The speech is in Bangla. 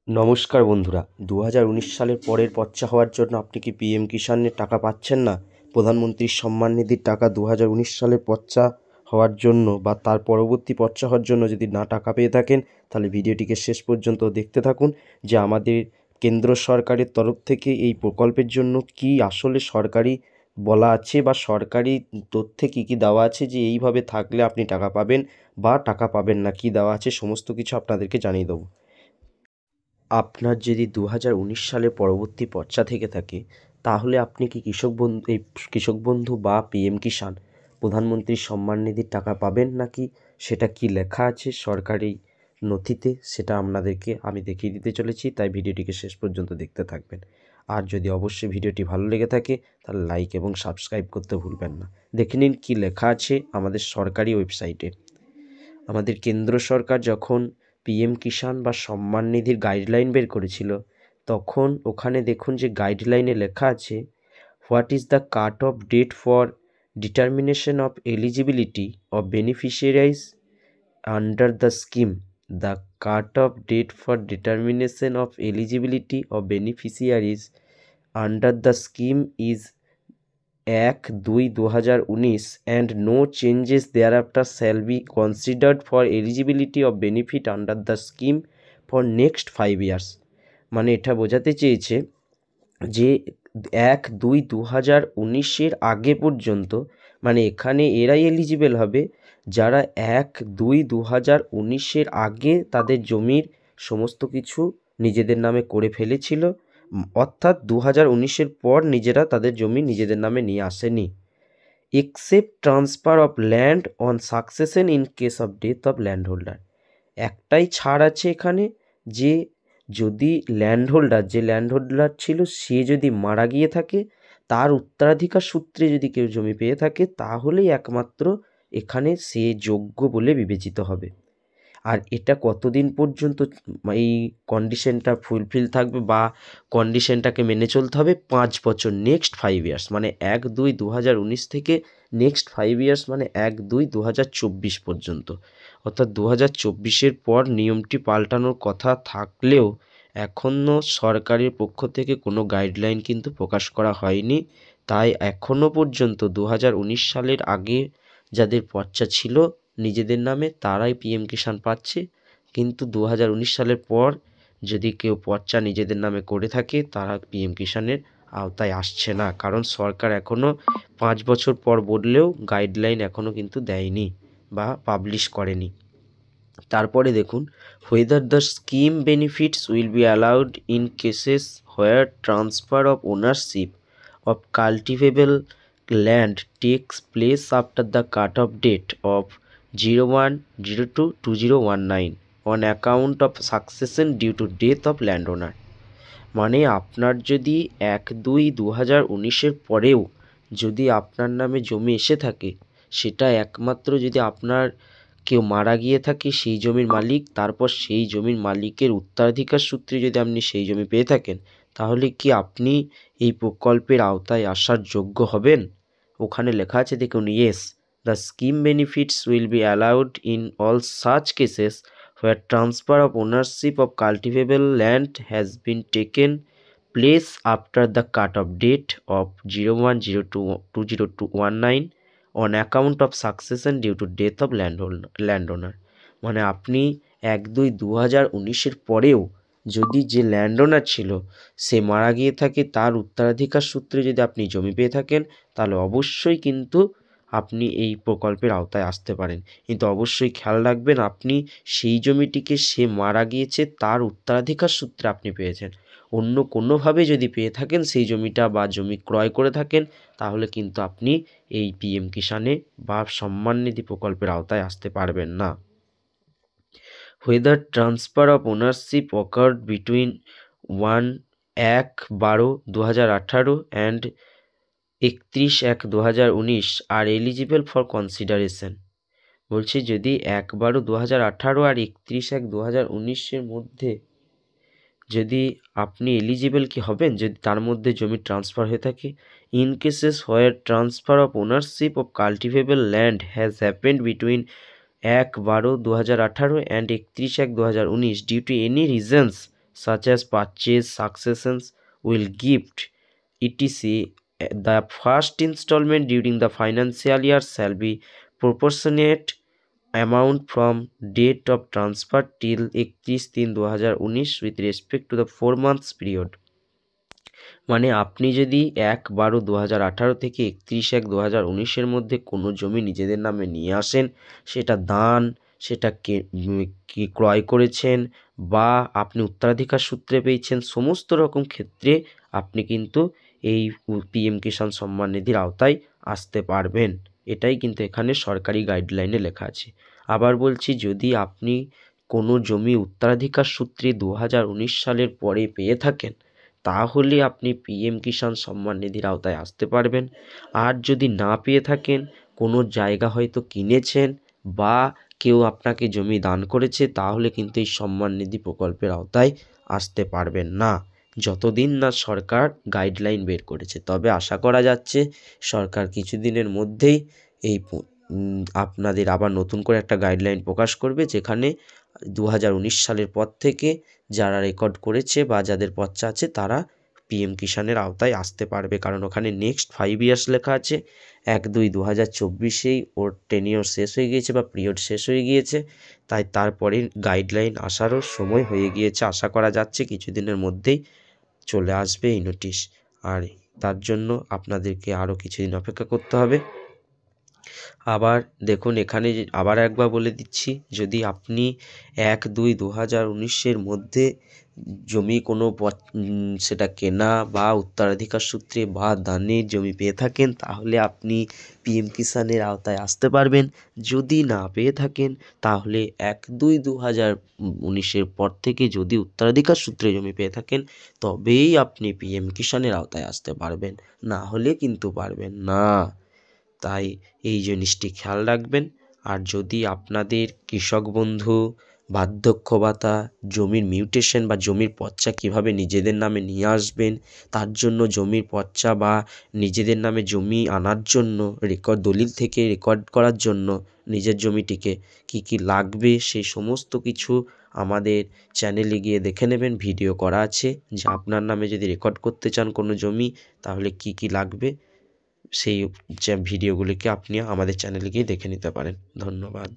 নমস্কার বন্ধুরা। 2019 সালের পরের পচ্চা হওয়ার জন্য আপনি কি পিএম কিষাণের টাকা পাচ্ছেন না? প্রধানমন্ত্রীর সম্মান নিধির টাকা 2019 সালের পচ্চা হওয়ার জন্য বা তার পরবর্তী পচ্চা হওয়ার জন্য যদি না টাকা পেয়ে থাকেন, তাহলে ভিডিওটিকে শেষ পর্যন্ত দেখতে থাকুন যে আমাদের কেন্দ্র সরকারের তরফ থেকে এই প্রকল্পের জন্য কি আসলে সরকারি বলা আছে বা সরকারি তথ্যে কী কী দেওয়া আছে যে এইভাবে থাকলে আপনি টাকা পাবেন বা টাকা পাবেন না, কী দেওয়া আছে সমস্ত কিছু আপনাদেরকে জানিয়ে দেবো। আপনার যদি 2019 সালের পরবর্তী পর্চা থেকে থাকে, তাহলে আপনি কি কৃষক বন্ধু বা পিএম কিষাণ প্রধানমন্ত্রীর সম্মান নিধির টাকা পাবেন নাকি সেটা কি লেখা আছে সরকারি নথিতে সেটা আপনাদেরকে আমি দেখিয়ে দিতে চলেছি, তাই ভিডিওটিকে শেষ পর্যন্ত দেখতে থাকবেন। আর যদি অবশ্যই ভিডিওটি ভালো লেগে থাকে তাহলে লাইক এবং সাবস্ক্রাইব করতে ভুলবেন না। দেখে নিন কী লেখা আছে আমাদের সরকারি ওয়েবসাইটে। আমাদের কেন্দ্র সরকার যখন পিএম কিষাণ বা সম্মান নিধির গাইডলাইন বের করেছিল, তখন ওখানে দেখুন যে গাইডলাইনে লেখা আছে, what is the cut off date for determination of eligibility of beneficiaries under the scheme. The cut off date for determination of eligibility of beneficiaries under the scheme is 1/2/2019 and no changes thereafter shall be considered for eligibility of benefit under the scheme for next 5 years। মানে এটা বোঝাতে চেয়েছে যে 1/2/2019 আগে পর্যন্ত, মানে এখানে এরাই এলিজিবল হবে যারা 1/2/2019 আগে তাদের জমির সমস্ত কিছু নিজেদের নামে করে ফেলেছিল, অর্থাৎ 2019 পর নিজেরা তাদের জমি নিজেদের নামে নিয়ে আসেনি। Except transfer of land on succession in case of death of land holder. একটাই ছাড় আছে এখানে, যে যদি যে ল্যান্ড হোল্ডার ছিল সে যদি মারা গিয়ে থাকে, তার উত্তরাধিকার সূত্রে যদি কেউ জমি পেয়ে থাকে, তাহলেই একমাত্র এখানে সে যোগ্য বলে বিবেচিত হবে। আর এটা কতদিন পর্যন্ত এই কন্ডিশনটা ফুলফিল থাকবে বা কন্ডিশনটাকে মেনে চলতে হবে? 5 বছর, নেক্সট 5 ইয়ার্স, মানে 1/2/2019 থেকে নেক্সট 5 ইয়ার্স মানে 1/2/2024 পর্যন্ত। অর্থাৎ 2024-এর পর নিয়মটি পাল্টানোর কথা থাকলেও এখনও সরকারের পক্ষ থেকে কোনো গাইডলাইন কিন্তু প্রকাশ করা হয়নি। তাই এখনও পর্যন্ত 2019 সালের আগে যাদের পর্চা ছিল নিজেদের নামে, তারাই পিএম কিষাণ পাচ্ছে। কিন্তু 2019 সালের পর যদি কেউ পর্চা নিজেদের নামে করে থাকে, তারা পিএম কিষাণের আওতায় আসছে না, কারণ সরকার এখনও 5 বছর পর বললেও গাইডলাইন এখনও কিন্তু দেয়নি বা পাবলিশ করেনি। তারপরে দেখুন, whether the scheme benefits will be allowed in cases where transfer of ownership of cultivable land takes place after the cut-off date of 01/02/2019 on account of succession due to death of landowner। মানে আপনার যদি 1/2/2019 পরেও যদি আপনার নামে জমি এসে থাকে, সেটা একমাত্র যদি আপনার কেউ মারা গিয়ে থাকে সেই জমির মালিক, তারপর সেই জমির মালিকের উত্তরাধিকার সূত্রে যদি আপনি সেই জমি পেয়ে থাকেন, তাহলে কি আপনি এই প্রকল্পের আওতায় আসার যোগ্য হবেন? ওখানে লেখা আছে দেখুন, yes, the scheme benefits will be allowed in all such cases where transfer of ownership of cultivable land has been taken place after the cut-off date of 01/02/2019 on account of succession due to death of landowner। মানে আপনি 1/2/2019 পরেও যদি যে ল্যান্ডওনার ছিল সে মারা গিয়ে থাকে, তার উত্তরাধিকার সূত্রে যদি আপনি জমি পেয়ে থাকেন, তাহলে অবশ্যই কিন্তু আপনি এই প্রকল্পের আওতায় আসতে পারেন। কিন্তু অবশ্যই খেয়াল রাখবেন, আপনি সেই জমিটিকে সে মারা গিয়েছে তার উত্তরাধিকার সূত্রে আপনি পেয়েছেন। অন্য কোনোভাবে যদি পেয়ে থাকেন সেই জমিটা বা জমি ক্রয় করে থাকেন, তাহলে কিন্তু আপনি এই পিএম কিষাণে বা সম্মান নিধি প্রকল্পের আওতায় আসতে পারবেন না। whether transfer of ownership occurred between 1/1/2018 and 31/1/2019 are eligible for consideration। বলছি যদি 1/12/2018 আর 31/1/2019 মধ্যে যদি আপনি এলিজিবল কি হবেন যদি তার মধ্যে জমি ট্রান্সফার হয়ে থাকে। In cases where transfer of ownership of cultivable land has happened between 1/12/2018 and 31/1/2019 due to any reasons such as purchase, successions, will gift, etc. The first installment during the financial year shall be proportionate amount from date of transfer till 31/3/2019 with respect to the 4 months period. মানে আপনি যদি 1/12/2018 থেকে 31/1/2019 মধ্যে কোনো জমি নিজেদের নামে নিয়ে আসেন, সেটা দান, সেটা কি ক্রয় করেছেন বা আপনি উত্তরাধিকার সূত্রে পেয়েছেন, সমস্ত রকম ক্ষেত্রে আপনি কিন্তু এই পিএম কিষাণ সম্মান নিধির আওতায় আসতে পারবেন। এটাই কিন্তু এখানে সরকারি গাইডলাইনে লেখা আছে। আবার বলছি, যদি আপনি কোনো জমি উত্তরাধিকার সূত্রে 2019 সালের পরে পেয়ে থাকেন, তাহলে আপনি পিএম কিষাণ সম্মান নিধির আওতায় আসতে পারবেন। আর যদি না পেয়ে থাকেন, কোনো জায়গা হয়তো কিনেছেন বা কেউ আপনাকে জমি দান করেছে, তাহলে কিন্তু এই সম্মান নিধি প্রকল্পের আওতায় আসতে পারবেন না, যতদিন না সরকার গাইডলাইন বের করেছে। তবে আশা করা যাচ্ছে সরকার কিছুদিনের মধ্যেই এই আপনাদের আবার নতুন করে একটা গাইডলাইন প্রকাশ করবে, যেখানে 2019 সালের পর থেকে যারা রেকর্ড করেছে বা যাদের পর্চা আছে তারা পিএম কিষাণের আওতায় আসতে পারবে। কারণ ওখানে নেক্সট 5 ইয়ার্স লেখা আছে, 1/2/2024 ওর টেনিওর শেষ হয়ে গিয়েছে বা পিরিয়ড শেষ হয়ে গিয়েছে, তাই তারপরে গাইডলাইন আসারও সময় হয়ে গিয়েছে। আশা করা যাচ্ছে কিছুদিনের মধ্যেই চলে আসবে এই নোটিশ, আর তার জন্য আপনাদেরকে আরও কিছুদিন অপেক্ষা করতে হবে। আবার দেখুন, এখানে আবার একবার বলে দিচ্ছি, যদি আপনি 1/2/2019 মধ্যে জমি কোনো সেটা কেনা বা উত্তরাধিকার সূত্রে বা দানের জমি পেয়ে থাকেন, তাহলে আপনি পিএম কিষাণের আওতায় আসতে পারবেন। যদি না পেয়ে থাকেন, তাহলে 1/2/2019 পর থেকে যদি উত্তরাধিকার সূত্রে জমি পেয়ে থাকেন, তবেই আপনি পিএম কিষাণের আওতায় আসতে পারবেন, না হলে কিন্তু পারবেন না। তাই এই জিনিসটি খেয়াল রাখবেন। আর যদি আপনাদের কৃষক বন্ধু, বার্ধক্য ভাতা, জমির মিউটেশন বা জমির পর্চা কীভাবে নিজেদের নামে নিয়ে আসবেন, তার জন্য জমির পর্চা বা নিজেদের নামে জমি আনার জন্য দলিল থেকে রেকর্ড করার জন্য নিজের জমিটিকে কি কি লাগবে, সেই সমস্ত কিছু আমাদের চ্যানেলে গিয়ে দেখে নেবেন, ভিডিও করা আছে। যে আপনার নামে যদি রেকর্ড করতে চান কোনো জমি, তাহলে কি কি লাগবে, সেই ভিডিওগুলিকে আপনি আমাদের চ্যানেলে গিয়ে দেখে নিতে পারেন। ধন্যবাদ।